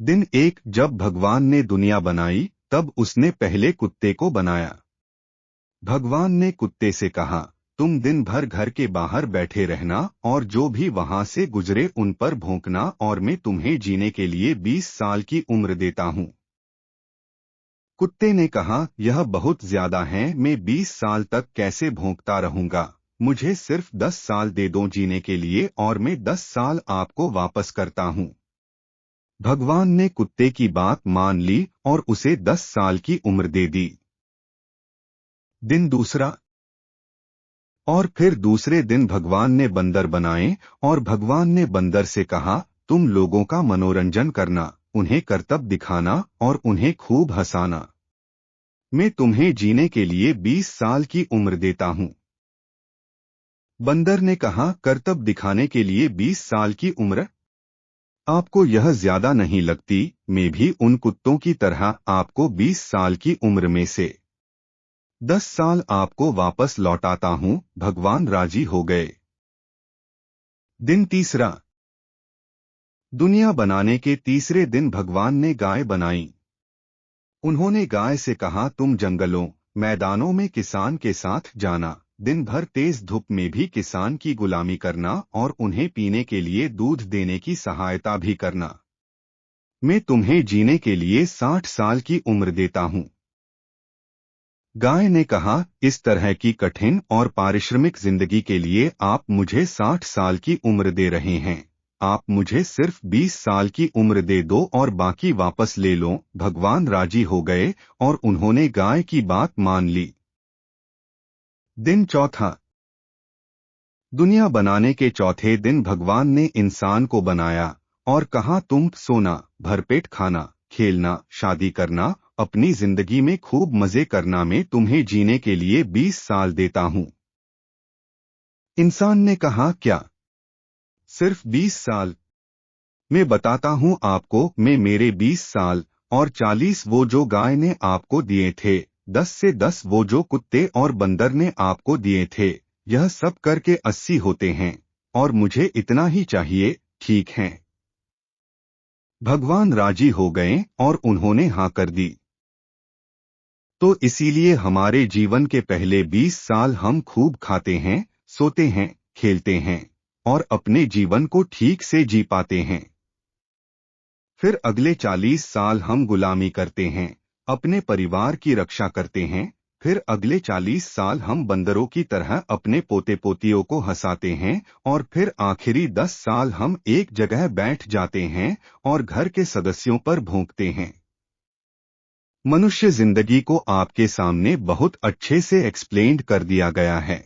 दिन एक, जब भगवान ने दुनिया बनाई तब उसने पहले कुत्ते को बनाया। भगवान ने कुत्ते से कहा, तुम दिन भर घर के बाहर बैठे रहना और जो भी वहां से गुजरे उन पर भौंकना और मैं तुम्हें जीने के लिए 20 साल की उम्र देता हूँ। कुत्ते ने कहा, यह बहुत ज्यादा है, मैं 20 साल तक कैसे भौंकता रहूंगा। मुझे सिर्फ 10 साल दे दो जीने के लिए और मैं 10 साल आपको वापस करता हूँ। भगवान ने कुत्ते की बात मान ली और उसे 10 साल की उम्र दे दी। दिन दूसरा, और फिर दूसरे दिन भगवान ने बंदर बनाए और भगवान ने बंदर से कहा, तुम लोगों का मनोरंजन करना, उन्हें करतब दिखाना और उन्हें खूब हंसाना। मैं तुम्हें जीने के लिए 20 साल की उम्र देता हूँ। बंदर ने कहा, करतब दिखाने के लिए 20 साल की उम्र? आपको यह ज्यादा नहीं लगती? मैं भी उन कुत्तों की तरह आपको 20 साल की उम्र में से 10 साल आपको वापस लौटाता हूँ। भगवान राजी हो गए। दिन तीसरा, दुनिया बनाने के तीसरे दिन भगवान ने गाय बनाई। उन्होंने गाय से कहा, तुम जंगलों मैदानों में किसान के साथ जाना, दिन भर तेज धूप में भी किसान की गुलामी करना और उन्हें पीने के लिए दूध देने की सहायता भी करना। मैं तुम्हें जीने के लिए 60 साल की उम्र देता हूँ। गाय ने कहा, इस तरह की कठिन और पारिश्रमिक जिंदगी के लिए आप मुझे 60 साल की उम्र दे रहे हैं। आप मुझे सिर्फ 20 साल की उम्र दे दो और बाकी वापस ले लो। भगवान राजी हो गए और उन्होंने गाय की बात मान ली। दिन चौथा, दुनिया बनाने के चौथे दिन भगवान ने इंसान को बनाया और कहा, तुम सोना, भरपेट खाना, खेलना, शादी करना, अपनी जिंदगी में खूब मजे करना, मैं तुम्हें जीने के लिए 20 साल देता हूँ। इंसान ने कहा, क्या सिर्फ 20 साल? मैं बताता हूँ आपको, मैं मेरे 20 साल और 40 वो जो गाय ने आपको दिए थे, 10 से 10 वो जो कुत्ते और बंदर ने आपको दिए थे, यह सब करके 80 होते हैं और मुझे इतना ही चाहिए, ठीक है? भगवान राजी हो गए और उन्होंने हाँ कर दी। तो इसीलिए हमारे जीवन के पहले 20 साल हम खूब खाते हैं, सोते हैं, खेलते हैं और अपने जीवन को ठीक से जी पाते हैं। फिर अगले 40 साल हम गुलामी करते हैं, अपने परिवार की रक्षा करते हैं। फिर अगले 40 साल हम बंदरों की तरह अपने पोते पोतियों को हंसाते हैं और फिर आखिरी 10 साल हम एक जगह बैठ जाते हैं और घर के सदस्यों पर भौंकते हैं। मनुष्य जिंदगी को आपके सामने बहुत अच्छे से एक्सप्लेन्ड कर दिया गया है।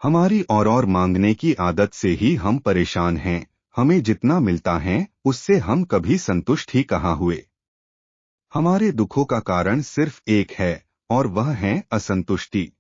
हमारी और मांगने की आदत से ही हम परेशान हैं। हमें जितना मिलता है उससे हम कभी संतुष्ट ही कहाँ हुए। हमारे दुखों का कारण सिर्फ एक है और वह है असंतुष्टि।